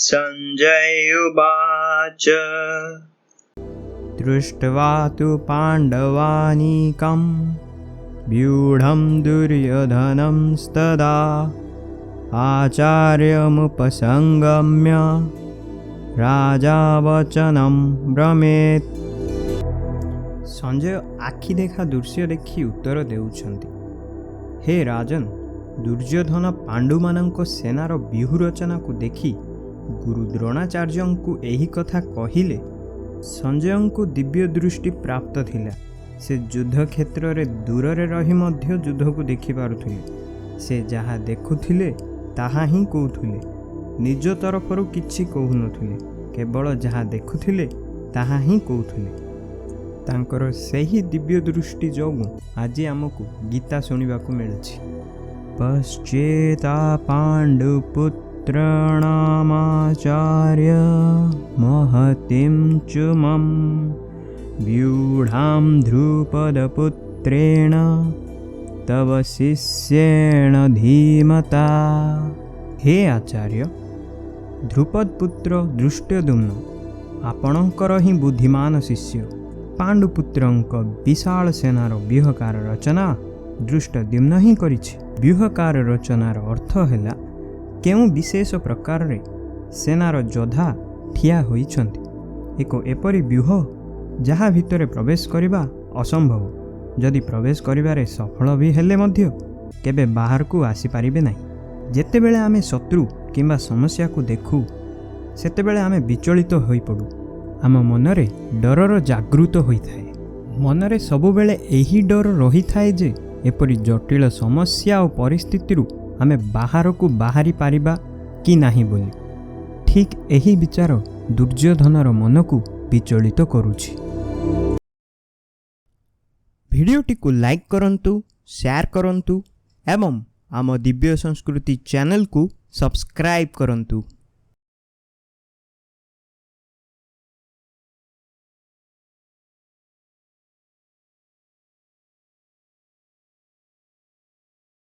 सञ्जय उवाच दृष्ट्वा तु पाण्डवानीकं व्यूढं दुर्योधनंस्तदा आचार्यमुपसंगम्य राजा वचनं ब्रमेत्। संजय आखि देखा दृश्य देखि उत्तर देउछन्ति, हे राजन, दुर्योधन पांडुमानंक सेनार व्यूह रचना को देखि गुरु द्रोणाचार्यंकु एही कथा कहिले। संजयंकु दिव्य दृष्टि प्राप्त थिला। से युद्ध क्षेत्र रे दूर रे रही मध्य युद्ध को देखि पारुथिले। से जहा देखुथिले ताहा ही कहूथिले, निज तरफरु किछि कहु नथिले, केवल जहा देखुथिले ताहा ही कहूथिले। तांकर सेही दिव्य दृष्टि जोगु आज आमको गीता सुनिबाकु मिलुछि। पश्चेता पाण्डुपुत्रणामाचार्य महतिं चुमं व्यूढां ध्रुपदपुत्रेण तव शिष्येण धीमता। हे आचार्य, ध्रुपद पुत्र दृष्टद्युम्न आपणकर ही बुद्धिमान शिष्य पांडुपुत्रंक विशाल सेनार व्यूहकार रचना दृष्टद्युम्न ही करिछि। व्यूहकार रचनार अर्थ हैला केउ विशेष प्रकार रे सेनार योद्धा ठिया होइछन्ति। एको एपरि व्यूह जहा भितरे प्रवेश करिबा असंभव, जदि प्रवेश करिबारे सफल भी हेले मध्य केबे बाहर को आसी पारिबे नाही। जेतेबेले आमे शत्रु किंबा समस्या को देखु सेतेबेले आमे विचलित होई पडु। आम मनरे डरर जागृत होइथाए। मनरे सबुबेले एही डर रही थाए जे एपरि जटिल समस्या और परिस्थिति आमे बाहर को बाहरी पारिबा कि नाही बोली। ठीक एही विचार दुर्योधनर मन को विचलित करुछि। भिडियोटी को लाइक करंतु, शेयर करंतु एवं आम दिव्य संस्कृति चैनल को सब्सक्राइब करंतु।